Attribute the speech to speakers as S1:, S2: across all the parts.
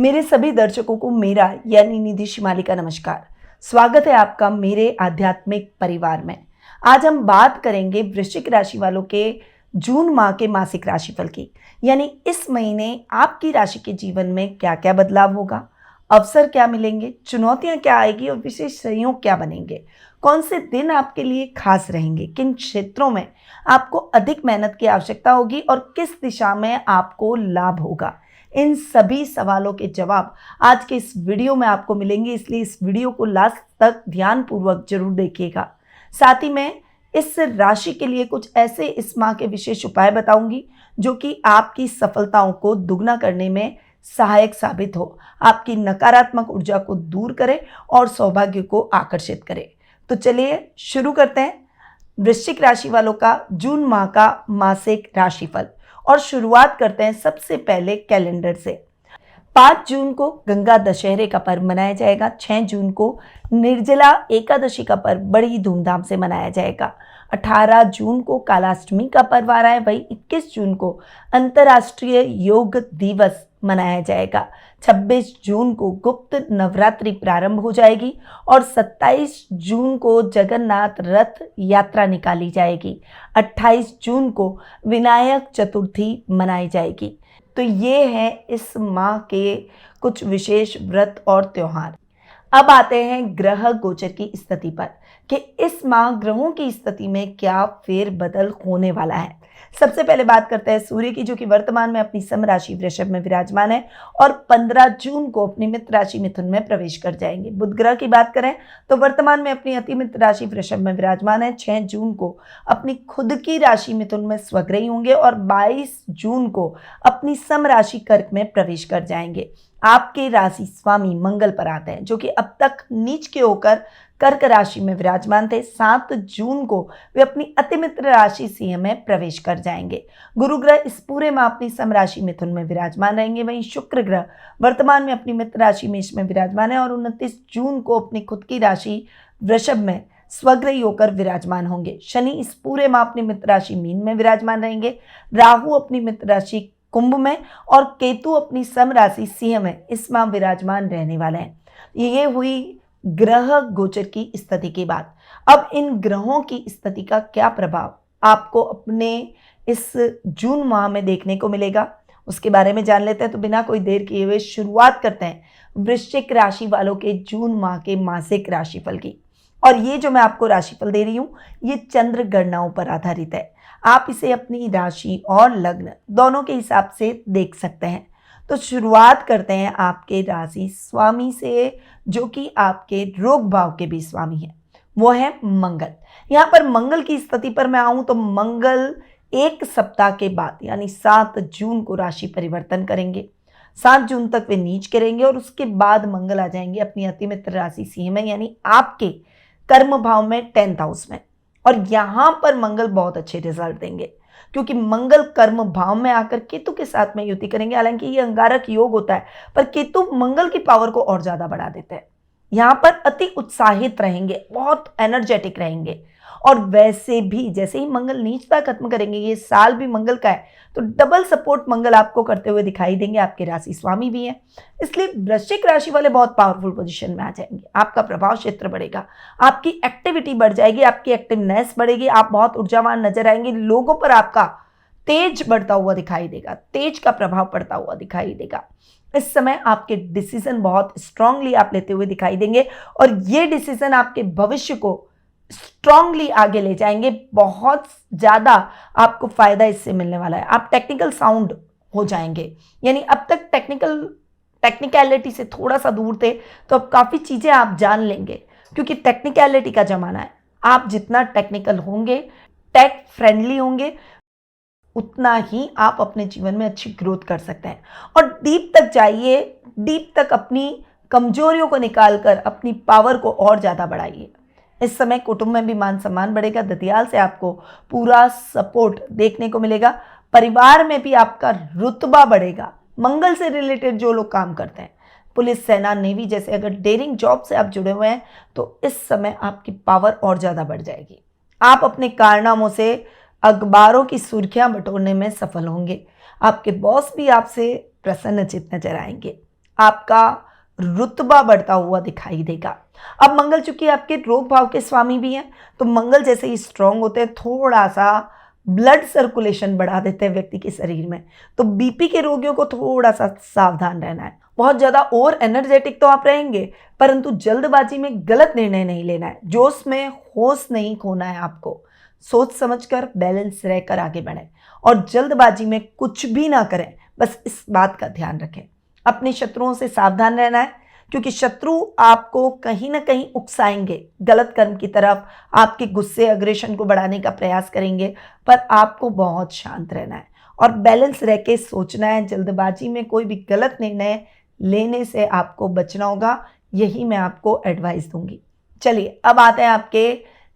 S1: मेरे सभी दर्शकों को मेरा यानी निधि शिमाली का नमस्कार। स्वागत है आपका मेरे आध्यात्मिक परिवार में। आज हम बात करेंगे वृश्चिक राशि वालों के जून माह के मासिक राशिफल की, यानी इस महीने आपकी राशि के जीवन में क्या क्या बदलाव होगा, अवसर क्या मिलेंगे, चुनौतियां क्या आएगी और विशेष सहयोग क्या बनेंगे, कौन से दिन आपके लिए खास रहेंगे, किन क्षेत्रों में आपको अधिक मेहनत की आवश्यकता होगी और किस दिशा में आपको लाभ होगा। इन सभी सवालों के जवाब आज के इस वीडियो में आपको मिलेंगे, इसलिए इस वीडियो को लास्ट तक ध्यानपूर्वक जरूर देखिएगा। साथ ही मैं इस राशि के लिए कुछ ऐसे इस माह के विशेष उपाय बताऊंगी जो कि आपकी सफलताओं को दुगना करने में सहायक साबित हो, आपकी नकारात्मक ऊर्जा को दूर करे और सौभाग्य को आकर्षित करे। तो चलिए शुरू करते हैं वृश्चिक राशि वालों का जून माह का मासिक राशिफल और शुरुआत करते हैं सबसे पहले कैलेंडर से। 5 जून को गंगा दशहरे का पर्व मनाया जाएगा। 6 जून को निर्जला एकादशी का पर्व बड़ी धूमधाम से मनाया जाएगा। 18 जून को कालाष्टमी का पर्व आ रहा है। वही 21 जून को अंतर्राष्ट्रीय योग दिवस मनाया जाएगा। 26 जून को गुप्त नवरात्रि प्रारंभ हो जाएगी और 27 जून को जगन्नाथ रथ यात्रा निकाली जाएगी। 28 जून को विनायक चतुर्थी मनाई जाएगी। तो ये है इस माह के कुछ विशेष व्रत और त्योहार। अब आते हैं ग्रह गोचर की स्थिति पर कि इस माह ग्रहों की स्थिति में क्या फेरबदल होने वाला है। सबसे पहले बात करते हैं सूर्य की, जो कि वर्तमान में अपनी सम राशि वृषभ में विराजमान है और 15 जून को अपनी मित्र राशि मिथुन में प्रवेश कर जाएंगे। बुध ग्रह की बात करें तो वर्तमान में अपनी अति मित्र राशि वृषभ में विराजमान है। 6 जून को अपनी खुद की राशि मिथुन में स्वग्रही होंगे और 22 जून को अपनी सम राशि कर्क में प्रवेश कर जाएंगे। आपके राशि स्वामी मंगल पर आते हैं, जो कि अब तक नीच के होकर कर्क राशि में विराजमान थे। 7 जून को वे अपनी अतिमित्र राशि सिंह में प्रवेश कर जाएंगे। गुरु ग्रह इस पूरे माह अपनी सम राशि मिथुन में विराजमान रहेंगे। वहीं शुक्र ग्रह वर्तमान में अपनी मित्र राशि मेष में विराजमान है और 29 जून को अपनी खुद की राशि वृषभ में स्वग्रही होकर विराजमान होंगे। शनि इस पूरे माह अपनी मित्र राशि मीन में विराजमान रहेंगे। राहु अपनी मित्र राशि कुंभ में और केतु अपनी सम राशि सिंह में इस माह विराजमान रहने वाले हैं। ये हुई ग्रह गोचर की स्थिति की बात। अब इन ग्रहों की स्थिति का क्या प्रभाव आपको अपने इस जून माह में देखने को मिलेगा, उसके बारे में जान लेते हैं। तो बिना कोई देर किए हुए शुरुआत करते हैं वृश्चिक राशि वालों के जून माह के मासिक राशिफल की। और ये जो मैं आपको राशिफल दे रही हूँ ये चंद्र गणनाओं पर आधारित है। आप इसे अपनी राशि और लग्न दोनों के हिसाब से देख सकते हैं। तो शुरुआत करते हैं आपके राशि स्वामी से, जो कि आपके रोग भाव के भी स्वामी है, वो है मंगल। यहाँ पर मंगल की स्थिति पर मैं आऊं तो मंगल एक सप्ताह के बाद यानी 7 जून को राशि परिवर्तन करेंगे। 7 जून तक वे नीच करेंगे और उसके बाद मंगल आ जाएंगे अपनी अतिमित्र राशि सिंह में, यानी आपके कर्म भाव में 10th हाउस में। और यहाँ पर मंगल बहुत अच्छे रिजल्ट देंगे क्योंकि मंगल कर्म भाव में आकर केतु के साथ में युति करेंगे। हालांकि ये अंगारक योग होता है पर केतु मंगल की पावर को और ज्यादा बढ़ा देते हैं। यहाँ पर अति उत्साहित रहेंगे, बहुत एनर्जेटिक रहेंगे। और वैसे भी जैसे ही मंगल नीचता खत्म करेंगे, ये साल भी मंगल का है, तो डबल सपोर्ट मंगल आपको करते हुए दिखाई देंगे। आपके राशि स्वामी भी हैं, इसलिए वृश्चिक राशि वाले बहुत पावरफुल पोजीशन में आ जाएंगे। आपका प्रभाव क्षेत्र बढ़ेगा, आपकी एक्टिविटी बढ़ जाएगी, आपकी एक्टिवनेस बढ़ेगी, आप बहुत ऊर्जावान नजर आएंगे। लोगों पर आपका तेज बढ़ता हुआ दिखाई देगा, तेज का प्रभाव पड़ता हुआ दिखाई देगा। इस समय आपके डिसीजन बहुत स्ट्रांगली आप लेते हुए दिखाई देंगे और ये डिसीजन आपके भविष्य को स्ट्रांगली आगे ले जाएंगे। बहुत ज्यादा आपको फायदा इससे मिलने वाला है। आप टेक्निकल साउंड हो जाएंगे, यानी अब तक टेक्निकलिटी से थोड़ा सा दूर थे, तो अब काफी चीजें आप जान लेंगे क्योंकि टेक्निकलिटी का जमाना है। आप जितना टेक्निकल होंगे, टेक फ्रेंडली होंगे, उतना ही आप अपने जीवन में अच्छी ग्रोथ कर सकते हैं। और डीप तक जाइए, डीप तक अपनी कमजोरियों को निकालकर अपनी पावर को और ज्यादा बढ़ाइए। इस समय कुटुंब में भी मान सम्मान बढ़ेगा। दतियाल से आपको पूरा सपोर्ट देखने को मिलेगा। परिवार में भी आपका रुतबा बढ़ेगा। मंगल से रिलेटेड जो लोग काम करते हैं, पुलिस, सेना, नेवी जैसे अगर डेयरिंग जॉब से आप जुड़े हुए हैं, तो इस समय आपकी पावर और ज्यादा बढ़ जाएगी। आप अपने कारनामों से अखबारों की सुर्खियां बटोरने में सफल होंगे। आपके बॉस भी आपसे प्रसन्नचित्त नजर आएंगे। आपका रुतबा बढ़ता हुआ दिखाई देगा। अब मंगल चूंकि आपके रोग भाव के स्वामी भी हैं, तो मंगल जैसे ही स्ट्रांग होते हैं थोड़ा सा ब्लड सर्कुलेशन बढ़ा देते हैं व्यक्ति के शरीर में, तो बीपी के रोगियों को थोड़ा सा सावधान रहना है। बहुत ज़्यादा और एनर्जेटिक तो आप रहेंगे, परंतु जल्दबाजी में गलत निर्णय नहीं लेना है, जोश में होश नहीं खोना है आपको। सोच समझकर बैलेंस रहकर आगे बढ़ें और जल्दबाजी में कुछ भी ना करें, बस इस बात का ध्यान रखें। अपने शत्रुओं से सावधान रहना है, क्योंकि शत्रु आपको कहीं ना कहीं उकसाएंगे गलत कर्म की तरफ, आपके गुस्से अग्रेशन को बढ़ाने का प्रयास करेंगे, पर आपको बहुत शांत रहना है और बैलेंस रह के सोचना है। जल्दबाजी में कोई भी गलत निर्णय लेने से आपको बचना होगा, यही मैं आपको एडवाइस दूंगी। चलिए अब आते हैं आपके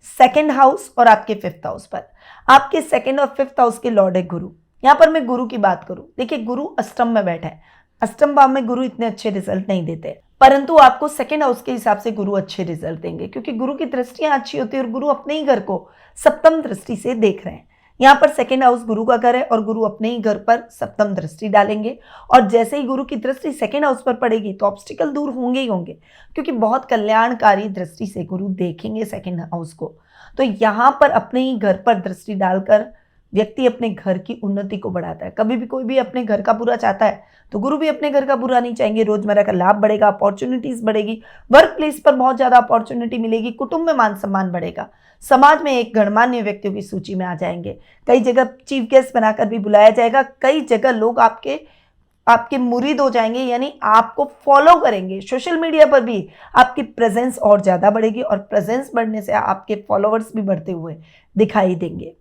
S1: सेकंड हाउस और आपके फिफ्थ हाउस पर। आपके सेकंड और फिफ्थ हाउस के लॉर्ड है गुरु। यहाँ पर मैं गुरु की बात करूं, देखिए गुरु अष्टम में बैठा है। अष्टम भाव में गुरु इतने अच्छे रिजल्ट नहीं देते, परंतु आपको सेकंड हाउस के हिसाब से गुरु अच्छे रिजल्ट देंगे, क्योंकि गुरु की दृष्टियां अच्छी होती है और गुरु अपने ही घर को सप्तम दृष्टि से देख रहे हैं। यहाँ पर सेकंड हाउस गुरु का घर है और गुरु अपने ही घर पर सप्तम दृष्टि डालेंगे, और जैसे ही गुरु की दृष्टि सेकंड हाउस पर पड़ेगी तो ऑब्स्टिकल दूर होंगे ही होंगे, क्योंकि बहुत कल्याणकारी दृष्टि से गुरु देखेंगे सेकंड हाउस को। तो यहाँ पर अपने ही घर पर दृष्टि डालकर व्यक्ति अपने घर की उन्नति को बढ़ाता है। कभी भी कोई भी अपने घर का बुरा चाहता है तो गुरु भी अपने घर का बुरा नहीं चाहेंगे। रोजमर्रा का लाभ बढ़ेगा, अपॉर्चुनिटीज बढ़ेगी, वर्क प्लेस पर बहुत ज्यादा अपॉर्चुनिटी मिलेगी, कुटुंब में मान सम्मान बढ़ेगा, समाज में एक गणमान्य व्यक्तियों की सूची में आ जाएंगे, कई जगह चीफ गेस्ट बनाकर भी बुलाया जाएगा, कई जगह लोग आपके मुरीद हो जाएंगे, यानी आपको फॉलो करेंगे। सोशल मीडिया पर भी आपकी प्रेजेंस और ज़्यादा बढ़ेगी और प्रेजेंस बढ़ने से आपके फॉलोअर्स भी बढ़ते हुए दिखाई देंगे।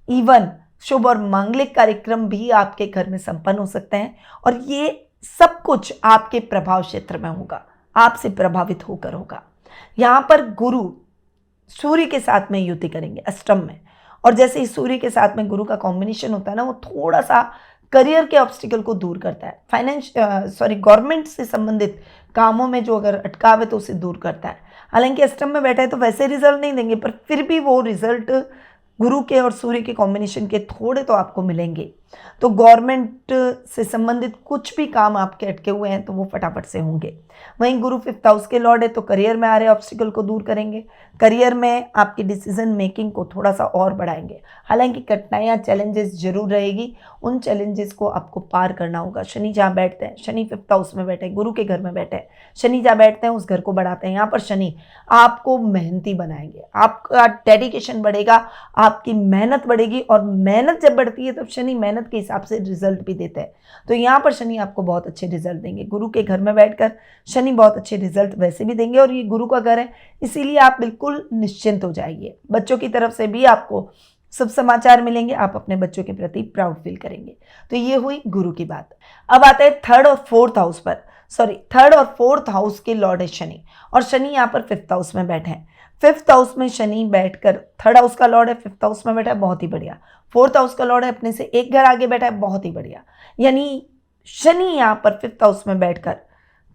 S1: इवन शुभ और मांगलिक कार्यक्रम भी आपके घर में संपन्न हो सकते हैं, और ये सब कुछ आपके प्रभाव क्षेत्र में होगा, आपसे प्रभावित होकर होगा। यहाँ पर गुरु सूर्य के साथ में युति करेंगे अष्टम में, और जैसे ही सूर्य के साथ में गुरु का कॉम्बिनेशन होता है ना, वो थोड़ा सा करियर के ऑब्स्टिकल को दूर करता है। गवर्नमेंट से संबंधित कामों में जो अगर अटकाव है तो उसे दूर करता है। हालांकि अष्टम में बैठा है तो वैसे रिजल्ट नहीं देंगे, पर फिर भी वो रिजल्ट गुरु के और सूर्य के कॉम्बिनेशन के थोड़े तो आपको मिलेंगे। तो गवर्नमेंट से संबंधित कुछ भी काम आपके अटके हुए हैं तो वो फटाफट से होंगे। वहीं गुरु फिफ्थ हाउस के लॉर्ड है, तो करियर में आ रहे ऑब्स्टिकल को दूर करेंगे, करियर में आपकी डिसीजन मेकिंग को थोड़ा सा और बढ़ाएंगे। हालांकि कठिनाइयाँ चैलेंजेस जरूर रहेगी, उन चैलेंजेस को आपको पार करना होगा। शनि जहाँ बैठते हैं, शनि फिफ्थ हाउस में बैठे, गुरु के घर में बैठे हैं, शनि जहाँ बैठते हैं उस घर को बढ़ाते हैं। यहाँ पर शनि आपको मेहनती बनाएंगे, आपका डेडिकेशन बढ़ेगा, आपकी मेहनत बढ़ेगी, और मेहनत जब बढ़ती है तब शनि मेहनत के हिसाब से रिजल्ट भी देते हैं। तो यहाँ पर शनि आपको बहुत अच्छे रिजल्ट देंगे। गुरु के घर में बैठकर शनि बहुत अच्छे रिजल्ट वैसे भी देंगे, और ये गुरु का घर है, इसीलिए आप बिल्कुल निश्चिंत हो जाइए। बच्चों की तरफ से भी आपको शुभ समाचार मिलेंगे, आप अपने बच्चों के प्रति प्राउड फील करेंगे। तो ये हुई गुरु की बात। अब आते हैं थर्ड और फोर्थ हाउस पर। थर्ड और फोर्थ हाउस के लॉर्ड है शनि, और शनि यहाँ पर फिफ्थ हाउस में बैठे हैं। फिफ्थ हाउस में शनि बैठकर, थर्ड हाउस का लॉर्ड है, फिफ्थ हाउस में बैठा है, बहुत ही बढ़िया। फोर्थ हाउस का लॉर्ड है, अपने से एक घर आगे बैठा है, बहुत ही बढ़िया। यानी शनि यहाँ पर फिफ्थ हाउस में बैठकर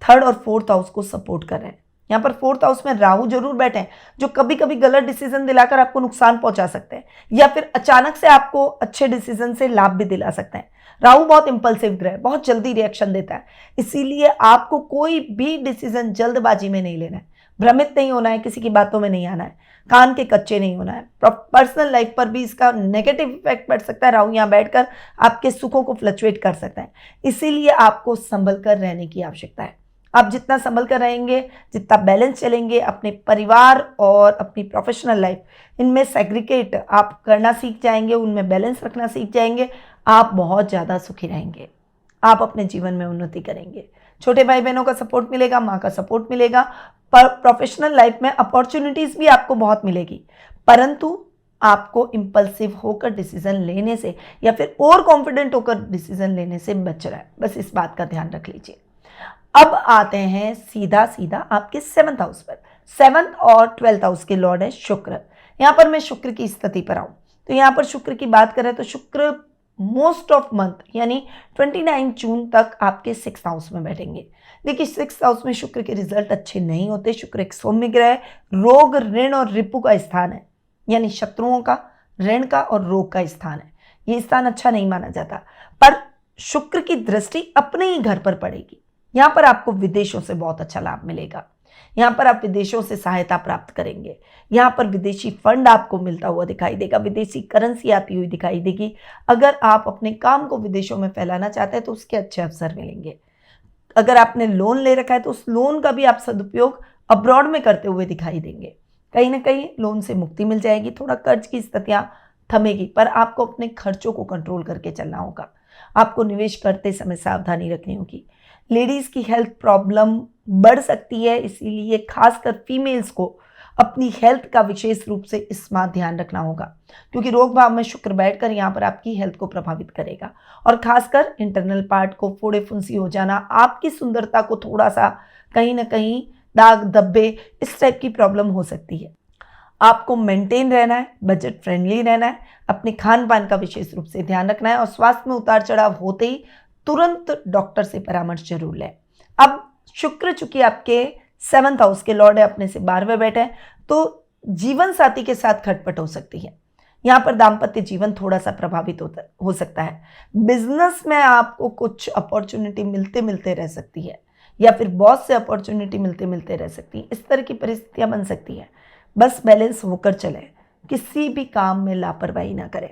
S1: थर्ड और फोर्थ हाउस को सपोर्ट कर रहे हैं। यहाँ पर फोर्थ हाउस में राहु जरूर बैठे हैं, जो कभी कभी गलत डिसीजन दिलाकर आपको नुकसान पहुंचा सकते हैं, या फिर अचानक से आपको अच्छे डिसीजन से लाभ भी दिला सकते हैं। राहु बहुत इंपल्सिव ग्रह है, बहुत जल्दी रिएक्शन देता है, इसीलिए आपको कोई भी डिसीजन जल्दबाजी में नहीं लेना है, भ्रमित नहीं होना है, किसी की बातों में नहीं आना है, कान के कच्चे नहीं होना है। पर्सनल लाइफ पर भी इसका नेगेटिव इफेक्ट पड़ सकता है। राहु यहाँ बैठकर आपके सुखों को फ्लक्चुएट कर सकता है, इसीलिए आपको संभल कर रहने की आवश्यकता है। आप जितना संभल कर रहेंगे, जितना बैलेंस चलेंगे, अपने परिवार और अपनी प्रोफेशनल लाइफ, इनमें सेग्रीगेट आप करना सीख जाएंगे, उनमें बैलेंस रखना सीख जाएंगे, आप बहुत ज़्यादा सुखी रहेंगे, आप अपने जीवन में उन्नति करेंगे। छोटे भाई बहनों का सपोर्ट मिलेगा, माँ का सपोर्ट मिलेगा, पर प्रोफेशनल लाइफ में अपॉर्चुनिटीज़ भी आपको बहुत मिलेगी, परंतु आपको इम्पल्सिव होकर डिसीजन लेने से या फिर ओवर कॉन्फिडेंट होकर डिसीजन लेने से बचना है। बस इस बात का ध्यान रख लीजिए। अब आते हैं सीधा सीधा आपके सेवंथ हाउस पर। सेवंथ और ट्वेल्थ हाउस के लॉर्ड है शुक्र। यहाँ पर मैं शुक्र की स्थिति पर आऊँ तो यहाँ पर शुक्र की बात करें तो शुक्र मोस्ट ऑफ मंथ यानी 29 जून तक आपके सिक्स्थ हाउस में बैठेंगे। देखिए सिक्स्थ हाउस में शुक्र के रिजल्ट अच्छे नहीं होते। शुक्र एक सौम्य ग्रह है, रोग ऋण और रिपु का स्थान है, यानी शत्रुओं का, ऋण का और रोग का स्थान है। ये स्थान अच्छा नहीं माना जाता, पर शुक्र की दृष्टि अपने ही घर पर पड़ेगी, यहाँ पर आपको विदेशों से बहुत अच्छा लाभ मिलेगा। यहाँ पर आप विदेशों से सहायता प्राप्त करेंगे। यहाँ पर विदेशी फंड आपको मिलता हुआ दिखाई देगा, विदेशी करेंसी आती हुई दिखाई देगी। अगर आप अपने काम को विदेशों में फैलाना चाहते हैं तो उसके अच्छे अवसर मिलेंगे। अगर आपने लोन ले रखा है तो उस लोन का भी आप सदुपयोग अब्रॉड में करते हुए दिखाई देंगे। कहीं ना कहीं लोन से मुक्ति मिल जाएगी, थोड़ा कर्ज की स्थितियां थमेगी, पर आपको अपने खर्चों को कंट्रोल करके चलना होगा। आपको निवेश करते समय सावधानी रखनी होगी। लेडीज़ की हेल्थ प्रॉब्लम बढ़ सकती है, इसीलिए खासकर फीमेल्स को अपनी हेल्थ का विशेष रूप से इसमें ध्यान रखना होगा, क्योंकि रोग भाव में शुक्र बैठकर यहाँ पर आपकी हेल्थ को प्रभावित करेगा। और खासकर इंटरनल पार्ट को फोड़े फुंसी हो जाना, आपकी सुंदरता को थोड़ा सा कहीं ना कहीं दाग धब्बे इस टाइप की प्रॉब्लम हो सकती है। आपको मेंटेन रहना है, बजट फ्रेंडली रहना है, अपने खान पान का विशेष रूप से ध्यान रखना है और स्वास्थ्य में उतार चढ़ाव होते ही तुरंत डॉक्टर से परामर्श जरूर लें। अब शुक्र चूंकि आपके 7th हाउस के लॉर्ड है, अपने से 12वें बैठे हैं, तो जीवन साथी के साथ खटपट हो सकती है। यहाँ पर दाम्पत्य जीवन थोड़ा सा प्रभावित हो सकता है। बिजनेस में आपको कुछ अपॉर्चुनिटी मिलते मिलते रह सकती है, या फिर बॉस से अपॉर्चुनिटी मिलते मिलते रह सकती है। इस तरह की परिस्थितियां बन सकती है। बस बैलेंस होकर चले, किसी भी काम में लापरवाही ना करें।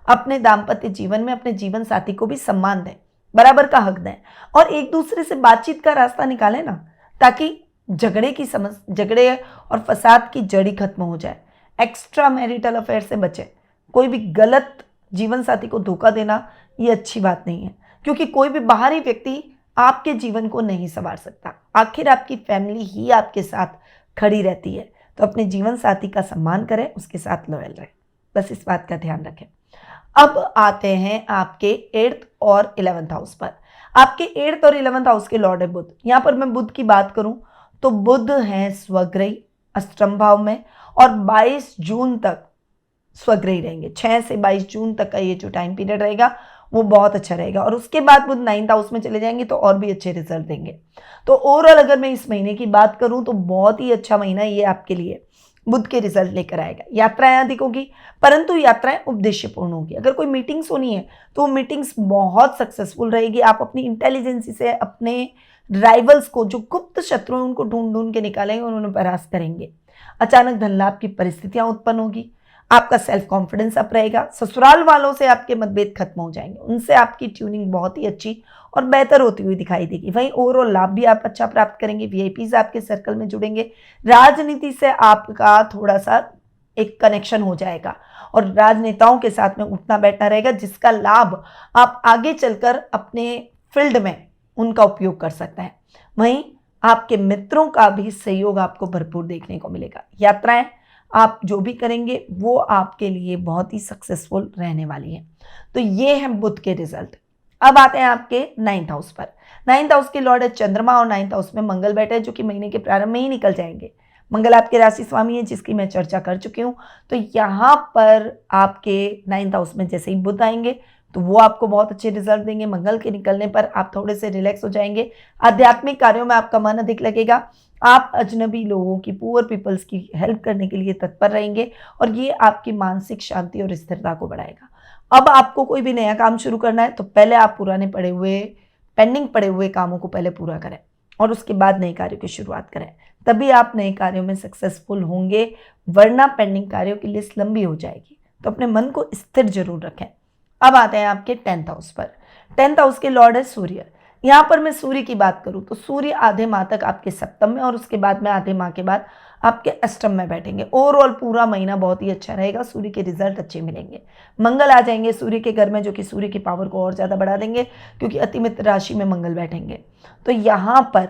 S1: अपने दाम्पत्य जीवन में अपने जीवन साथी को भी सम्मान दें, बराबर का हक दें और एक दूसरे से बातचीत का रास्ता निकालें ना, ताकि झगड़े और फसाद की जड़ी खत्म हो जाए। एक्स्ट्रा मैरिटल अफेयर से बचें। कोई भी गलत जीवन साथी को धोखा देना ये अच्छी बात नहीं है, क्योंकि कोई भी बाहरी व्यक्ति आपके जीवन को नहीं संवार सकता। आखिर आपकी फैमिली ही आपके साथ खड़ी रहती है, तो अपने जीवन साथी का सम्मान करें, उसके साथ लॉयल रहें। बस इस बात का ध्यान रखें। अब आते हैं आपके 8th और 11th हाउस पर। आपके 8th और 11th हाउस के लॉर्ड है बुध। यहाँ पर मैं बुध की बात करूं तो बुध है स्वग्रही अष्टम भाव में और 22 जून तक स्वग्रही रहेंगे। 6 से 22 जून तक का ये जो टाइम पीरियड रहेगा वो बहुत अच्छा रहेगा, और उसके बाद बुध 9th हाउस में चले जाएंगे तो और भी अच्छे रिजल्ट देंगे। तो ओवरऑल अगर मैं इस महीने की बात करूं तो बहुत ही अच्छा महीना ये आपके लिए बुध के रिजल्ट लेकर आएगा। यात्राएं अधिक होगी, परंतु यात्राएं उद्देश्यपूर्ण होगी। अगर कोई मीटिंग्स होनी है तो वो मीटिंग्स बहुत सक्सेसफुल रहेगी। आप अपनी इंटेलिजेंसी से अपने राइवल्स को, जो गुप्त शत्रु हैं, उनको ढूंढ ढूंढ के निकालेंगे और उन्हें परास्त करेंगे। अचानक धन लाभ की परिस्थितियां उत्पन्न होगी। आपका सेल्फ कॉन्फिडेंस अप रहेगा। ससुराल वालों से आपके मतभेद खत्म हो जाएंगे, उनसे आपकी ट्यूनिंग बहुत ही अच्छी और बेहतर होती हुई दिखाई देगी। वहीं ओवरऑल लाभ भी आप अच्छा प्राप्त करेंगे। वीआईपीज आपके सर्कल में जुड़ेंगे। राजनीति से आपका थोड़ा सा एक कनेक्शन हो जाएगा और राजनेताओं के साथ में उठना बैठना रहेगा, जिसका लाभ आप आगे चलकर अपने फील्ड में उनका उपयोग कर सकते हैं। वहीं आपके मित्रों का भी सहयोग आपको भरपूर देखने को मिलेगा। यात्राएं आप जो भी करेंगे वो आपके लिए बहुत ही सक्सेसफुल रहने वाली है। तो ये है बुध के रिजल्ट। अब आते हैं आपके 9th हाउस पर। 9th हाउस के लॉर्ड है चंद्रमा और 9th हाउस में मंगल बैठे हैं, जो कि महीने के प्रारंभ में ही निकल जाएंगे। मंगल आपके राशि स्वामी है, जिसकी मैं चर्चा कर चुकी हूँ। तो यहाँ पर आपके 9th हाउस में जैसे ही बुध आएंगे तो वो आपको बहुत अच्छे रिजल्ट देंगे। मंगल के निकलने पर आप थोड़े से रिलैक्स हो जाएंगे। आध्यात्मिक कार्यों में आपका मन अधिक लगेगा। आप अजनबी लोगों की, पुअर पीपल्स की हेल्प करने के लिए तत्पर रहेंगे और ये आपकी मानसिक शांति और स्थिरता को बढ़ाएगा। अब आपको कोई भी नया काम शुरू करना है तो पहले आप पुराने पेंडिंग पड़े हुए कामों को पहले पूरा करें और उसके बाद नए कार्यों की शुरुआत करें, तभी आप नए कार्यों में सक्सेसफुल होंगे, वरना पेंडिंग कार्यों की लिस्ट लंबी हो जाएगी। तो अपने मन को स्थिर जरूर रखें। अब आते हैं आपके 10th हाउस पर। 10th हाउस के लॉर्ड है सूर्य। यहाँ पर मैं सूर्य की बात करूँ तो सूर्य आधे माह तक आपके सप्तम में और उसके बाद में आधे माह के बाद आपके अष्टम में बैठेंगे। ओवरऑल पूरा महीना बहुत ही अच्छा रहेगा। सूर्य के रिजल्ट अच्छे मिलेंगे। मंगल आ जाएंगे सूर्य के घर में, जो कि सूर्य की पावर को और ज़्यादा बढ़ा देंगे, क्योंकि अतिमित्र राशि में मंगल बैठेंगे। तो यहाँ पर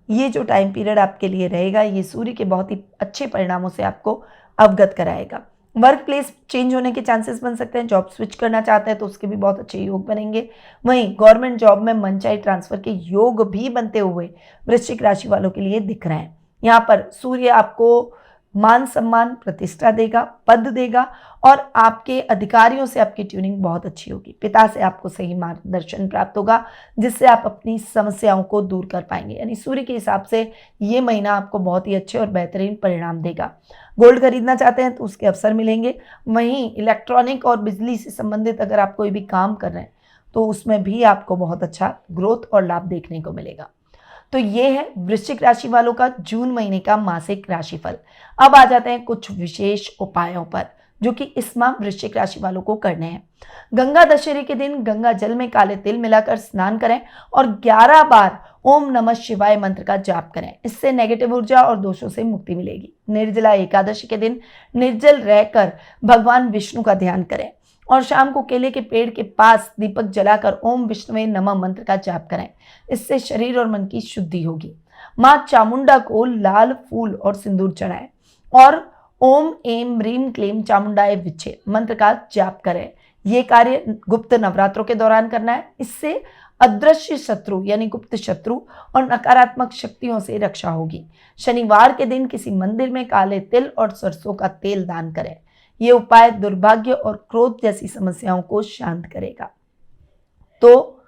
S1: ये जो टाइम पीरियड आपके लिए रहेगा, ये सूर्य के बहुत ही अच्छे परिणामों से आपको अवगत कराएगा। वर्क प्लेस चेंज होने के चांसेस बन सकते हैं। जॉब स्विच करना चाहते हैं तो उसके भी बहुत अच्छे योग बनेंगे। वहीं गवर्नमेंट जॉब में मनचाही ट्रांसफर के योग भी बनते हुए वृश्चिक राशि वालों के लिए दिख रहे हैं। यहाँ पर सूर्य आपको मान सम्मान, प्रतिष्ठा देगा, पद देगा और आपके अधिकारियों से आपकी ट्यूनिंग बहुत अच्छी होगी। पिता से आपको सही मार्गदर्शन प्राप्त होगा, जिससे आप अपनी समस्याओं को दूर कर पाएंगे। यानी सूर्य के हिसाब से ये महीना आपको बहुत ही अच्छे और बेहतरीन परिणाम देगा। गोल्ड खरीदना चाहते हैं तो उसके अवसर मिलेंगे। वहीं इलेक्ट्रॉनिक और बिजली से संबंधित अगर आप कोई भी काम कर रहे हैं तो उसमें भी आपको बहुत अच्छा ग्रोथ और लाभ देखने को मिलेगा। तो ये है वृश्चिक राशि वालों का जून महीने का मासिक राशिफल। अब आ जाते हैं कुछ विशेष उपायों पर जो कि इस माह वृश्चिक राशि वालों को करने हैं। गंगा दशहरे के दिन गंगा जल में काले तिल मिलाकर स्नान करें और 11 बार ओम नमः शिवाय मंत्र का जाप करें। इससे नेगेटिव ऊर्जा और दोषों से मुक्ति मिलेगी। निर्जला एकादशी के दिन निर्जल रहकर भगवान विष्णु का ध्यान करें और शाम को केले के पेड़ के पास दीपक जलाकर ओम विष्णुवे नमः मंत्र का जाप करें। इससे शरीर और मन की शुद्धि होगी। मां चामुंडा को लाल फूल और सिंदूर चढ़ाएं और ओम एम ह्रीम क्लीम चामुंडाय विच्चे मंत्र का जाप करें। ये कार्य गुप्त नवरात्रों के दौरान करना है। इससे अदृश्य शत्रु यानी गुप्त शत्रु और नकारात्मक शक्तियों से रक्षा होगी। शनिवार के दिन किसी मंदिर में काले तिल और सरसों का तेल दान करें। ये उपाय दुर्भाग्य और क्रोध जैसी समस्याओं को शांत करेगा। तो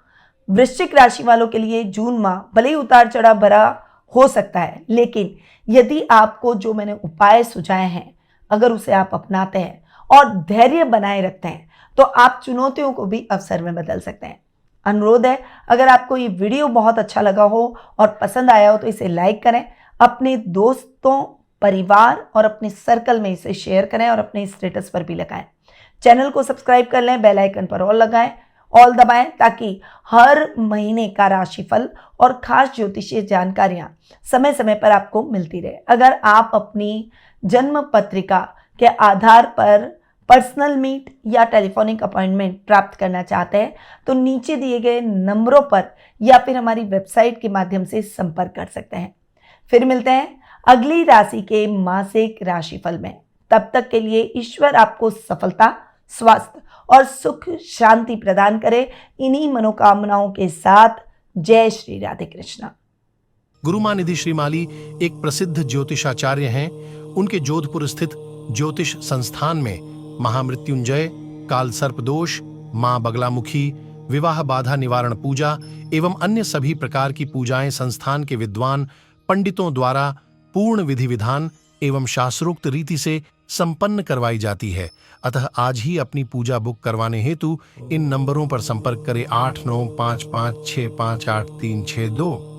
S1: वृश्चिक राशि वालों के लिए जून माह भले ही उतार चढ़ाव भरा हो सकता है, लेकिन यदि आपको जो मैंने उपाय सुझाए हैं अगर उसे आप अपनाते हैं और धैर्य बनाए रखते हैं तो आप चुनौतियों को भी अवसर में बदल सकते हैं। अनुरोध है, अगर आपको ये वीडियो बहुत अच्छा लगा हो और पसंद आया हो तो इसे लाइक करें, अपने दोस्तों, परिवार और अपने सर्कल में इसे शेयर करें और अपने स्टेटस पर भी लगाएं। चैनल को सब्सक्राइब कर लें, बेल आइकन पर ऑल दबाएं ताकि हर महीने का राशिफल और खास ज्योतिषीय जानकारियां समय समय पर आपको मिलती रहे। अगर आप अपनी जन्म पत्रिका के आधार पर पर्सनल मीट या टेलीफोनिक अपॉइंटमेंट प्राप्त करना चाहते हैं तो नीचे दिए गए नंबरों पर या फिर हमारी वेबसाइट के माध्यम से संपर्क कर सकते हैं। फिर मिलते हैं अगली राशि के मासिक राशिफल में। तब तक के लिए ईश्वर आपको सफलता, स्वास्थ्य और सुख शांति प्रदान करे। इन्हीं मनोकामनाओं के साथ जय श्री राधे कृष्णा।
S2: गुरुमां निधि श्रीमाली एक प्रसिद्ध ज्योतिषाचार्य हैं। उनके जोधपुर स्थित ज्योतिष संस्थान में महामृत्युंजय, काल सर्प दोष, मां बगलामुखी, विवाह बाधा निवारण पूजा एवं अन्य सभी प्रकार की पूजाएं संस्थान के विद्वान पंडितों द्वारा पूर्ण विधि विधान एवं शास्त्रोक्त रीति से संपन्न करवाई जाती है। अतः आज ही अपनी पूजा बुक करवाने हेतु इन नंबरों पर संपर्क करें 8955658362।